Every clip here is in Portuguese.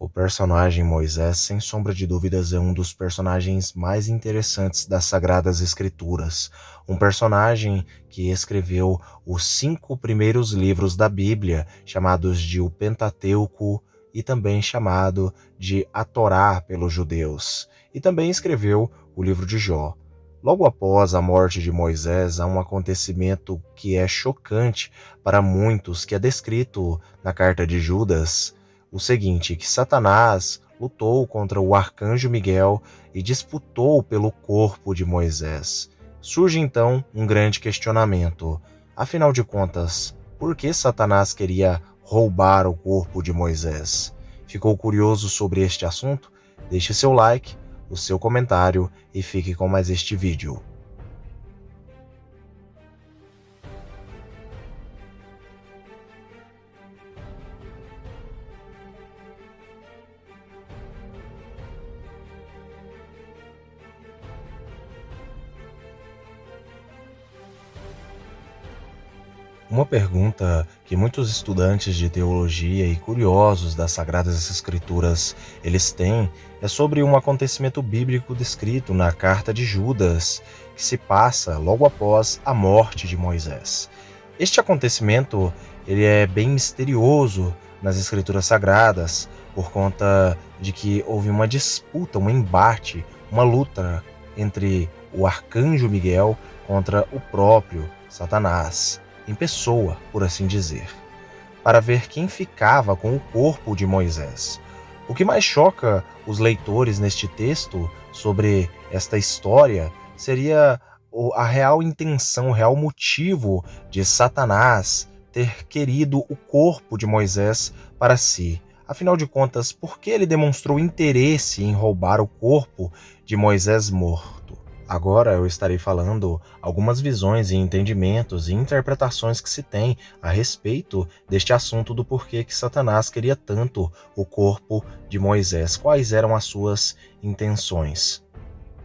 O personagem Moisés, sem sombra de dúvidas, é um dos personagens mais interessantes das Sagradas Escrituras. Um personagem que escreveu os 5 primeiros livros da Bíblia, chamados de o Pentateuco, e também chamado de a Torá pelos judeus. E também escreveu o livro de Jó. Logo após a morte de Moisés, há um acontecimento que é chocante para muitos, que é descrito na carta de Judas, o seguinte, que Satanás lutou contra o arcanjo Miguel e disputou pelo corpo de Moisés. Surge então um grande questionamento. Afinal de contas, por que Satanás queria roubar o corpo de Moisés? Ficou curioso sobre este assunto? Deixe seu like, o seu comentário e fique com mais este vídeo. Uma pergunta que muitos estudantes de teologia e curiosos das Sagradas Escrituras eles têm é sobre um acontecimento bíblico descrito na carta de Judas, que se passa logo após a morte de Moisés. Este acontecimento ele é bem misterioso nas Escrituras Sagradas, por conta de que houve uma disputa, um embate, uma luta entre o arcanjo Miguel contra o próprio Satanás em pessoa, por assim dizer, para ver quem ficava com o corpo de Moisés. O que mais choca os leitores neste texto sobre esta história seria a real intenção, o real motivo de Satanás ter querido o corpo de Moisés para si. Afinal de contas, por que ele demonstrou interesse em roubar o corpo de Moisés morto? Agora eu estarei falando algumas visões e entendimentos e interpretações que se tem a respeito deste assunto do porquê que Satanás queria tanto o corpo de Moisés, quais eram as suas intenções.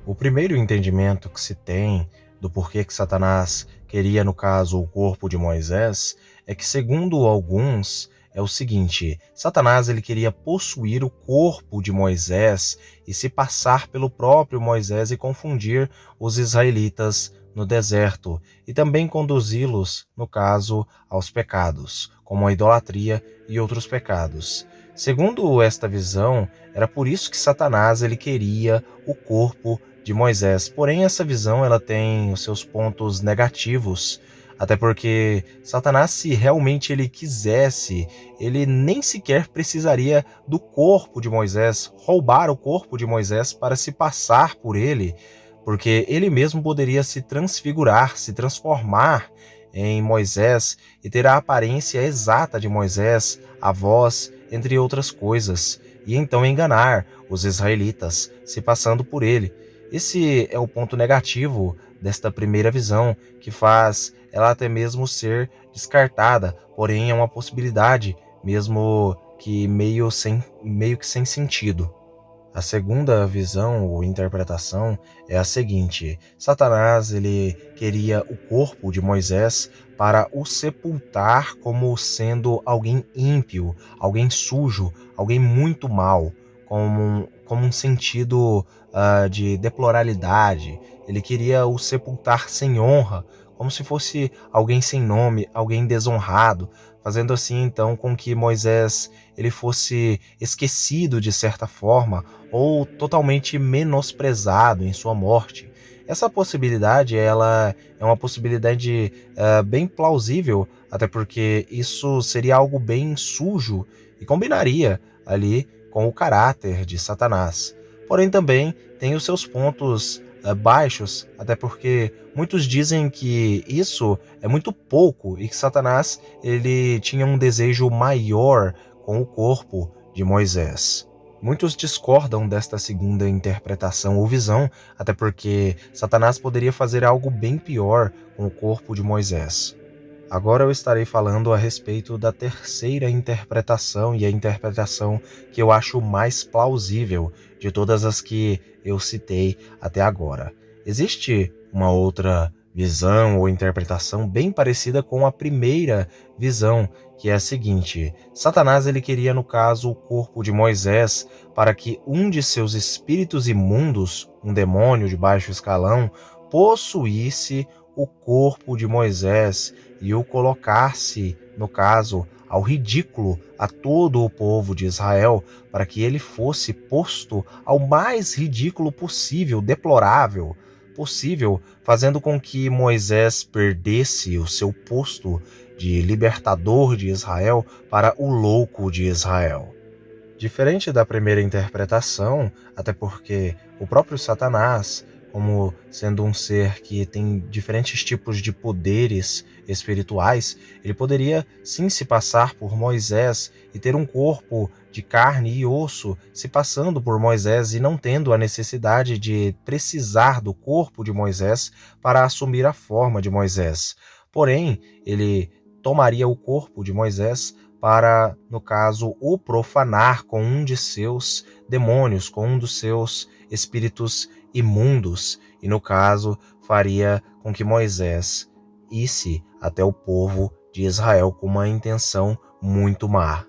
O primeiro entendimento que se tem do porquê que Satanás queria, no caso, o corpo de Moisés, é que, segundo alguns, é o seguinte: Satanás ele queria possuir o corpo de Moisés e se passar pelo próprio Moisés e confundir os israelitas no deserto e também conduzi-los, no caso, aos pecados, como a idolatria e outros pecados. Segundo esta visão, era por isso que Satanás ele queria o corpo de Moisés. Porém, essa visão ela tem os seus pontos negativos, até porque Satanás, se realmente ele quisesse, ele nem sequer precisaria do corpo de Moisés, roubar o corpo de Moisés para se passar por ele, porque ele mesmo poderia se transfigurar, se transformar em Moisés e ter a aparência exata de Moisés, a voz, entre outras coisas, e então enganar os israelitas, se passando por ele. Esse é o ponto negativo desta primeira visão, que faz ela até mesmo ser descartada, porém é uma possibilidade, mesmo que meio que sem sentido. A segunda visão ou interpretação é a seguinte: Satanás ele queria o corpo de Moisés para o sepultar como sendo alguém ímpio, alguém sujo, alguém muito mal, como um sentido de deploralidade. Ele queria o sepultar sem honra, como se fosse alguém sem nome, alguém desonrado, fazendo assim então com que Moisés ele fosse esquecido de certa forma ou totalmente menosprezado em sua morte. Essa possibilidade ela é uma possibilidade bem plausível, até porque isso seria algo bem sujo e combinaria ali com o caráter de Satanás. Porém também tem os seus pontos baixos, até porque muitos dizem que isso é muito pouco e que Satanás ele tinha um desejo maior com o corpo de Moisés. Muitos discordam desta segunda interpretação ou visão, até porque Satanás poderia fazer algo bem pior com o corpo de Moisés. Agora eu estarei falando a respeito da terceira interpretação e a interpretação que eu acho mais plausível de todas as que eu citei até agora. Existe uma outra visão ou interpretação bem parecida com a primeira visão, que é a seguinte: Satanás ele queria, no caso, o corpo de Moisés para que um de seus espíritos imundos, um demônio de baixo escalão, possuísse o corpo de Moisés e o colocasse, no caso, ao ridículo a todo o povo de Israel, para que ele fosse posto ao mais ridículo possível, deplorável possível, fazendo com que Moisés perdesse o seu posto de libertador de Israel para o louco de Israel. Diferente da primeira interpretação, até porque o próprio Satanás, como sendo um ser que tem diferentes tipos de poderes espirituais, ele poderia sim se passar por Moisés e ter um corpo de carne e osso, se passando por Moisés e não tendo a necessidade de precisar do corpo de Moisés para assumir a forma de Moisés. Porém, ele tomaria o corpo de Moisés para, no caso, o profanar com um de seus demônios, com um dos seus espíritos imundos, e no caso faria com que Moisés isse até o povo de Israel com uma intenção muito má.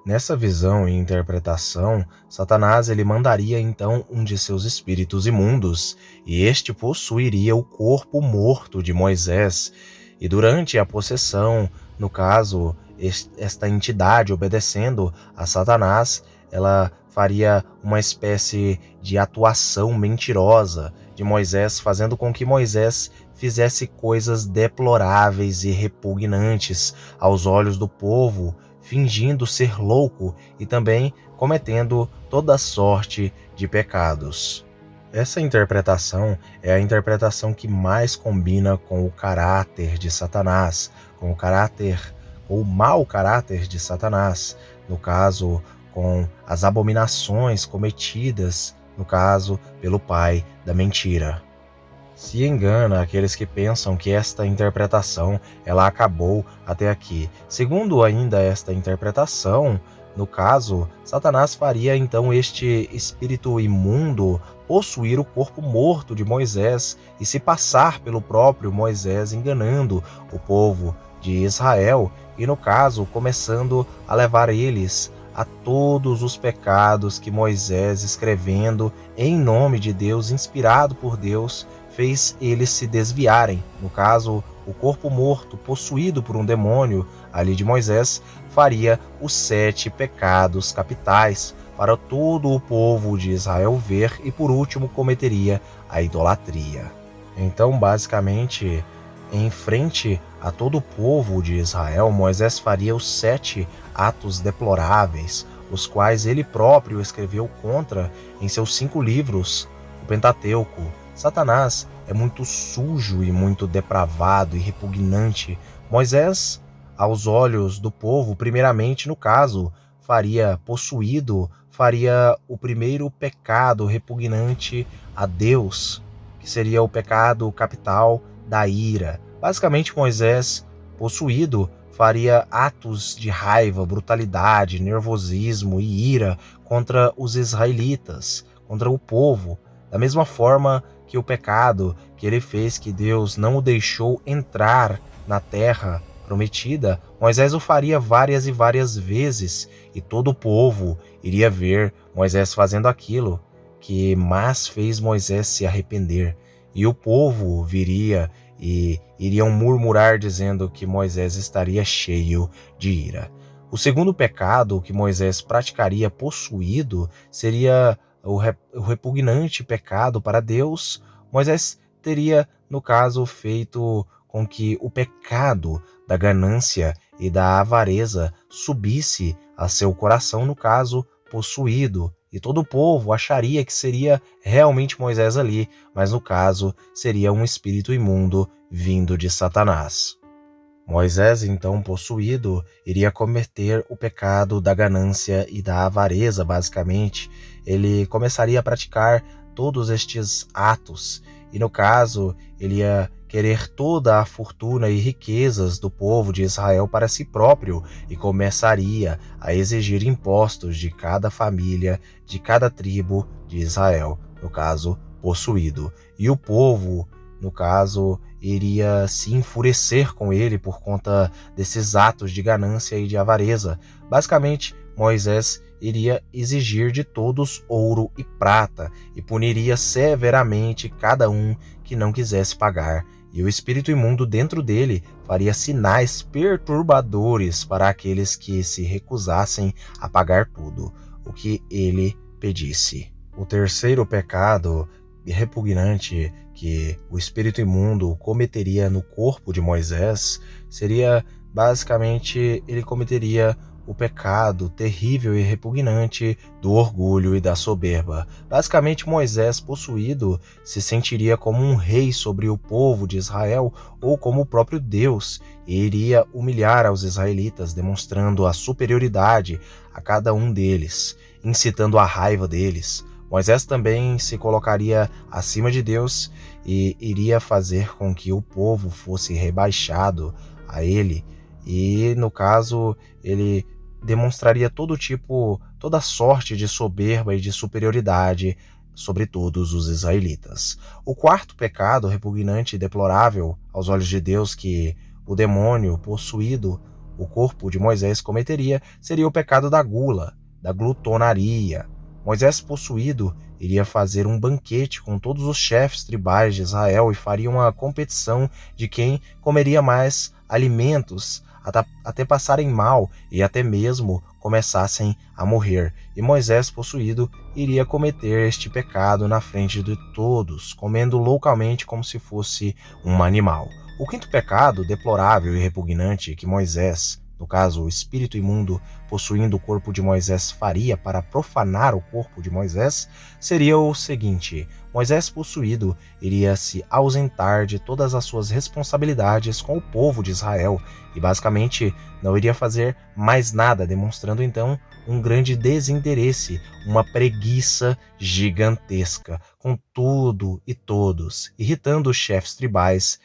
Nessa visão e interpretação, Satanás ele mandaria então um de seus espíritos imundos, e este possuiria o corpo morto de Moisés, e durante a possessão, no caso, esta entidade obedecendo a Satanás, ela faria uma espécie de atuação mentirosa de Moisés, fazendo com que Moisés fizesse coisas deploráveis e repugnantes aos olhos do povo, fingindo ser louco e também cometendo toda sorte de pecados. Essa interpretação é a interpretação que mais combina com o caráter de Satanás, com o caráter ou o mau caráter de Satanás, no caso, com as abominações cometidas, no caso, pelo pai da mentira. Se engana aqueles que pensam que esta interpretação ela acabou até aqui. Segundo ainda esta interpretação, no caso, Satanás faria então este espírito imundo possuir o corpo morto de Moisés e se passar pelo próprio Moisés, enganando o povo de Israel e, no caso, começando a levar eles a todos os pecados que Moisés, escrevendo em nome de Deus, inspirado por Deus, fez eles se desviarem. No caso, o corpo morto, possuído por um demônio ali de Moisés, faria os 7 pecados capitais para todo o povo de Israel ver e, por último, cometeria a idolatria. Então, basicamente, em frente a todo o povo de Israel, Moisés faria os 7 atos deploráveis, os quais ele próprio escreveu contra em seus 5 livros, o Pentateuco. Satanás é muito sujo e muito depravado e repugnante. Moisés, aos olhos do povo, primeiramente, no caso, faria o primeiro pecado repugnante a Deus, que seria o pecado capital da ira. Basicamente, Moisés, possuído, faria atos de raiva, brutalidade, nervosismo e ira contra os israelitas, contra o povo, da mesma forma que o pecado que ele fez, que Deus não o deixou entrar na terra prometida, Moisés o faria várias e várias vezes, e todo o povo iria ver Moisés fazendo aquilo que mais fez Moisés se arrepender, e o povo viria e iriam murmurar dizendo que Moisés estaria cheio de ira. O segundo pecado que Moisés praticaria possuído seria o repugnante pecado para Deus. Moisés teria, no caso, feito com que o pecado da ganância e da avareza subisse a seu coração, no caso, possuído, e todo o povo acharia que seria realmente Moisés ali, mas no caso seria um espírito imundo vindo de Satanás. Moisés, então possuído, iria cometer o pecado da ganância e da avareza, basicamente. Ele começaria a praticar todos estes atos, e no caso, ele ia querer toda a fortuna e riquezas do povo de Israel para si próprio e começaria a exigir impostos de cada família, de cada tribo de Israel, no caso, possuído. E o povo, no caso, iria se enfurecer com ele por conta desses atos de ganância e de avareza. Basicamente, Moisés iria exigir de todos ouro e prata e puniria severamente cada um que não quisesse pagar. E o espírito imundo dentro dele faria sinais perturbadores para aqueles que se recusassem a pagar tudo o que ele pedisse. O terceiro pecado repugnante que o espírito imundo cometeria no corpo de Moisés seria basicamente ele cometeria o pecado terrível e repugnante do orgulho e da soberba. Basicamente, Moisés, possuído, se sentiria como um rei sobre o povo de Israel ou como o próprio Deus e iria humilhar aos israelitas, demonstrando a superioridade a cada um deles, incitando a raiva deles. Moisés também se colocaria acima de Deus e iria fazer com que o povo fosse rebaixado a ele. E, no caso, ele demonstraria toda sorte de soberba e de superioridade sobre todos os israelitas. O quarto pecado repugnante e deplorável aos olhos de Deus que o demônio possuído o corpo de Moisés cometeria seria o pecado da gula, da glutonaria. Moisés possuído iria fazer um banquete com todos os chefes tribais de Israel e faria uma competição de quem comeria mais alimentos até passarem mal e até mesmo começassem a morrer. E Moisés possuído iria cometer este pecado na frente de todos, comendo loucamente como se fosse um animal. O quinto pecado, deplorável e repugnante, que Moisés, no caso o espírito imundo possuindo o corpo de Moisés, faria para profanar o corpo de Moisés, seria o seguinte: Moisés possuído iria se ausentar de todas as suas responsabilidades com o povo de Israel e basicamente não iria fazer mais nada, demonstrando então um grande desinteresse, uma preguiça gigantesca com tudo e todos, irritando os chefes tribais,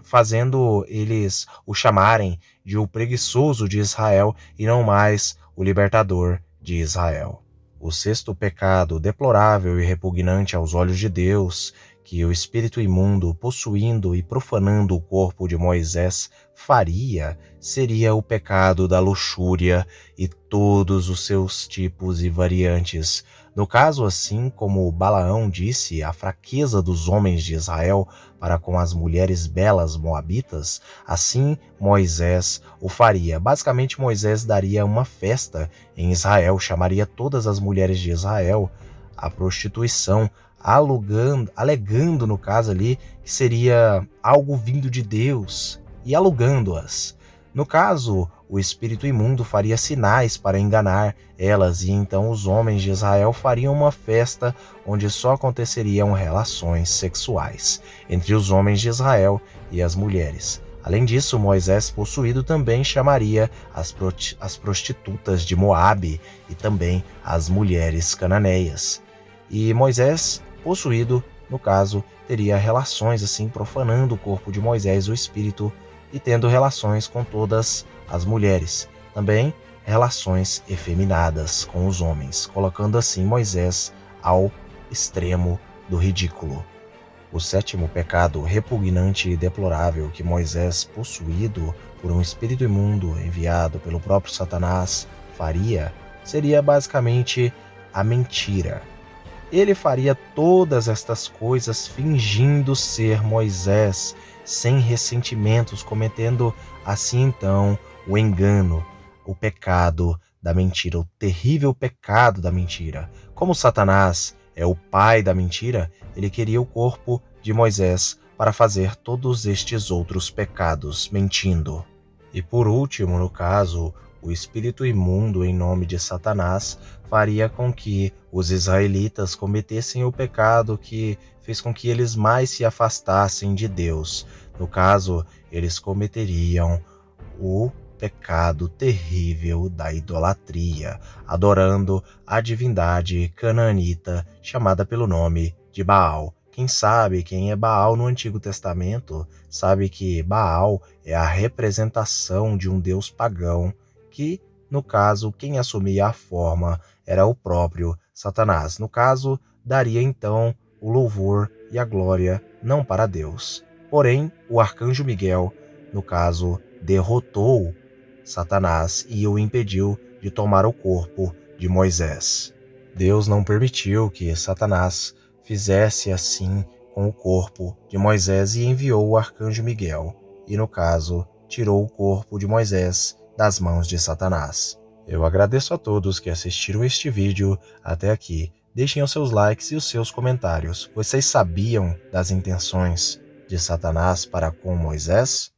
fazendo eles o chamarem de o preguiçoso de Israel e não mais o libertador de Israel. O sexto pecado, deplorável e repugnante aos olhos de Deus, que o espírito imundo, possuindo e profanando o corpo de Moisés, faria, seria o pecado da luxúria e todos os seus tipos e variantes. No caso, assim como Balaão disse a fraqueza dos homens de Israel para com as mulheres belas moabitas, assim Moisés o faria. Basicamente, Moisés daria uma festa em Israel, chamaria todas as mulheres de Israel à prostituição, alegando no caso ali que seria algo vindo de Deus e alugando-as. No caso, o espírito imundo faria sinais para enganar elas e então os homens de Israel fariam uma festa onde só aconteceriam relações sexuais entre os homens de Israel e as mulheres. Além disso, Moisés possuído também chamaria as prostitutas de Moabe e também as mulheres cananeias. E Moisés possuído, no caso, teria relações assim, profanando o corpo de Moisés, o espírito, e tendo relações com todas as mulheres. Também relações efeminadas com os homens, colocando assim Moisés ao extremo do ridículo. O sétimo pecado repugnante e deplorável que Moisés, possuído por um espírito imundo enviado pelo próprio Satanás, faria, seria basicamente a mentira. Ele faria todas estas coisas fingindo ser Moisés, sem ressentimentos, cometendo assim então o engano, o pecado da mentira, o terrível pecado da mentira. Como Satanás é o pai da mentira, ele queria o corpo de Moisés para fazer todos estes outros pecados, mentindo. E por último, no caso, o espírito imundo em nome de Satanás faria com que os israelitas cometessem o pecado que fez com que eles mais se afastassem de Deus. No caso, eles cometeriam o pecado terrível da idolatria, adorando a divindade canaanita chamada pelo nome de Baal. Quem sabe quem é Baal no Antigo Testamento sabe que Baal é a representação de um deus pagão que, no caso, quem assumia a forma era o próprio Satanás. No caso, daria então o louvor e a glória não para Deus. Porém, o arcanjo Miguel, no caso, derrotou Satanás e o impediu de tomar o corpo de Moisés. Deus não permitiu que Satanás fizesse assim com o corpo de Moisés e enviou o arcanjo Miguel, e no caso, tirou o corpo de Moisés das mãos de Satanás. Eu agradeço a todos que assistiram este vídeo até aqui. Deixem os seus likes e os seus comentários. Vocês sabiam das intenções de Satanás para com Moisés?